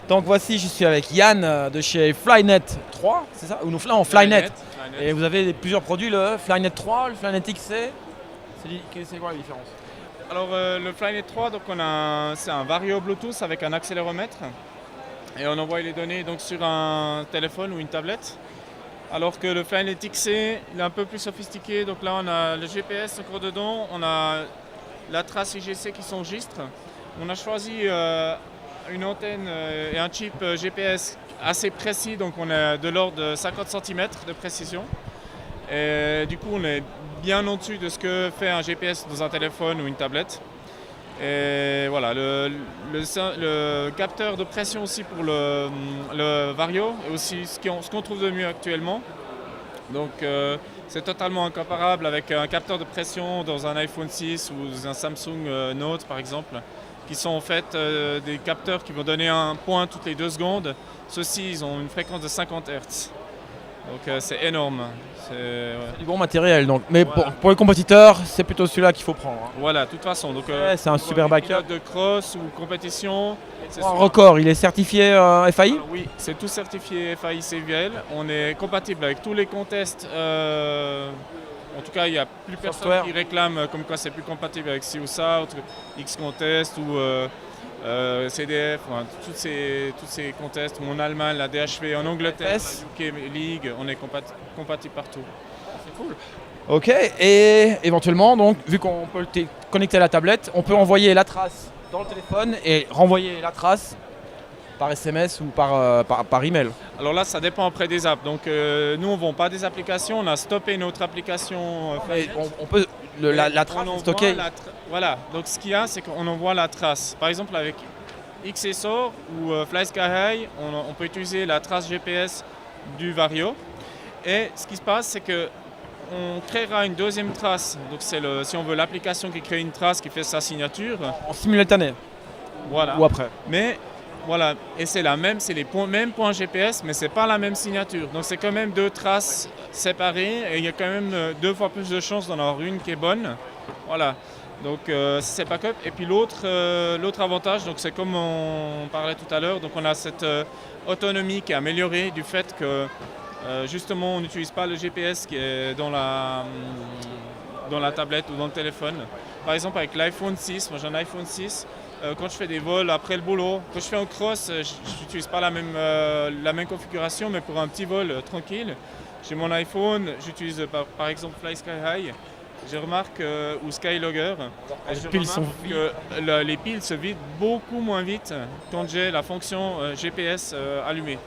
Donc voici, je suis avec Yann de chez Flynet 3, c'est ça? Ou non, Flynet. Et vous avez plusieurs produits, le Flynet 3, le Flynet XC. C'est quoi la différence? Alors le Flynet 3, donc c'est un Vario Bluetooth avec un accéléromètre. Et on envoie les données donc, sur un téléphone ou une tablette. Alors que le Flynet XC, il est un peu plus sophistiqué. Donc là, on a le GPS encore dedans, on a la trace IGC qui s'enregistre. On a choisi une antenne et un chip GPS assez précis, donc on est de l'ordre de 50 cm de précision. Et du coup, on est bien au-dessus de ce que fait un GPS dans un téléphone ou une tablette. Et voilà, le capteur de pression aussi pour le Vario est aussi ce qu'on trouve de mieux actuellement. Donc c'est totalement incomparable avec un capteur de pression dans un iPhone 6 ou un Samsung Note par exemple, qui sont en fait des capteurs qui vont donner un point toutes les 2 secondes. Ceux-ci, ils ont une fréquence de 50 Hz. Donc c'est énorme. C'est du bon matériel donc. Mais voilà. pour les compétiteurs, c'est plutôt celui-là qu'il faut prendre. Hein. Voilà, de toute façon. Donc, c'est un super backup. De cross ou compétition. C'est un record, il est certifié FAI? Alors, oui, c'est tout certifié FAI CVL. On est compatible avec tous les contests. En tout cas, il n'y a plus personne qui réclame comme quoi c'est plus compatible avec ci ou ça, X-Contest ou CDF, enfin, tous ces contests, ou en Allemagne, la DHV, en Angleterre, la UK League, on est compatible partout. C'est cool. Ok, et éventuellement, donc, vu qu'on peut le connecter à la tablette, on peut envoyer la trace dans le téléphone et renvoyer la trace par SMS ou par email. Alors là, ça dépend après des apps. Donc nous, on ne vend pas des applications, on a stoppé notre application. On peut la trace stocker. Voilà, donc ce qu'il y a, c'est qu'on envoie la trace. Par exemple, avec XSOR ou FlySky High, on peut utiliser la trace GPS du Vario. Et ce qui se passe, c'est qu'on créera une deuxième trace. Donc c'est si on veut l'application qui crée une trace qui fait sa signature. En simultané. Voilà. Ou après. Mais voilà, et c'est les mêmes points GPS, mais c'est pas la même signature. Donc c'est quand même 2 traces séparées et il y a quand même 2 fois plus de chances d'en avoir une qui est bonne. Voilà. Donc c'est backup. Et puis l'autre avantage, donc c'est comme on parlait tout à l'heure, donc on a cette autonomie qui est améliorée du fait que justement on n'utilise pas le GPS qui est dans la tablette ou dans le téléphone. Par exemple avec l'iPhone 6, moi j'ai un iPhone 6. Quand je fais des vols après le boulot, quand je fais en cross, je n'utilise pas la même configuration, mais pour un petit vol tranquille, j'ai mon iPhone, j'utilise par exemple FlySky High, je remarque, ou Skylogger, et je remarque que les piles se vident beaucoup moins vite quand j'ai la fonction GPS allumée.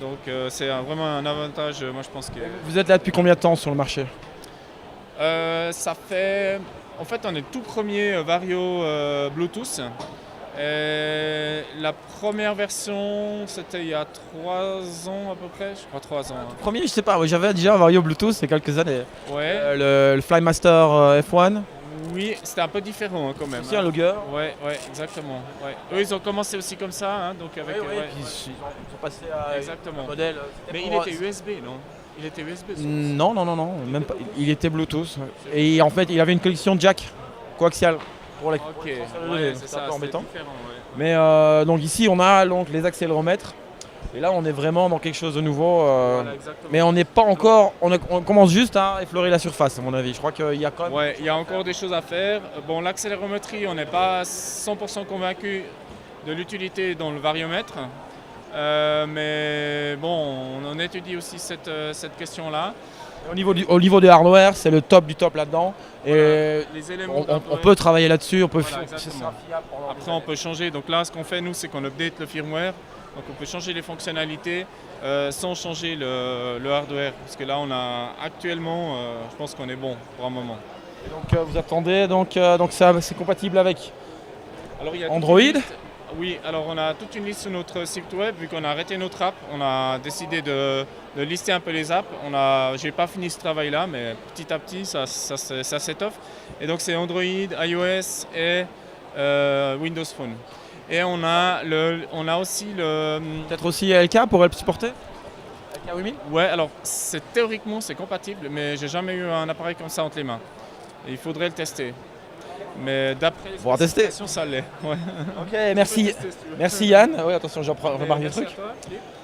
Donc c'est vraiment un avantage, moi je pense. Vous êtes là depuis combien de temps sur le marché? Ça fait... En fait, on est tout premier Vario Bluetooth. Et la première version, c'était il y a 3 ans à peu près, je crois 3 ans. Le premier, je sais pas, j'avais déjà un Vario Bluetooth il y a quelques années. Ouais. Le Flymaster F1. Oui, c'était un peu différent quand même. C'est un logger. Ouais, exactement. Ouais. Eux, ils ont commencé aussi comme ça, hein, donc avec. Puis ils sont passés à exactement. un modèle. Mais il était USB, non? Il était USB. Non, même pas. Il était Bluetooth. Et en fait, il avait une connexion jack coaxial pour la. Ok. C'est ça, un peu embêtant. Ouais. Mais donc ici, on a donc les accéléromètres. Et là, on est vraiment dans quelque chose de nouveau. Voilà, mais on n'est pas encore. On commence juste à effleurer la surface, à mon avis. Je crois qu'il y a quand même. Ouais, il y a encore des choses à faire. Bon, l'accélérométrie, on n'est pas 100% convaincu de l'utilité dans le variomètre. Mais bon, on étudie aussi cette question-là. Au niveau des hardware, c'est le top du top là-dedans. Et les éléments on peut travailler là-dessus. Après, on peut changer. Donc là, ce qu'on fait, nous, c'est qu'on update le firmware. Donc on peut changer les fonctionnalités sans changer le hardware. Parce que là, on a actuellement, je pense qu'on est bon pour un moment. Et donc vous attendez, donc ça, c'est compatible avec Android? Oui, alors on a toute une liste sur notre site web. Vu qu'on a arrêté notre app, on a décidé de lister un peu les apps. J'ai pas fini ce travail-là, mais petit à petit, ça s'étoffe. Et donc c'est Android, iOS et Windows Phone. Et on a aussi le... Peut-être aussi LK pourrait le supporter? LK 8000? Ouais, alors théoriquement c'est compatible, mais j'ai jamais eu un appareil comme ça entre les mains. Et il faudrait le tester. Mais d'après les Faudra tester. spécifications, ça l'est. Ouais. Ok, merci. Tu peux tester, si tu veux. Merci Yann. Ouais, attention, je remarque le Merci truc. à toi.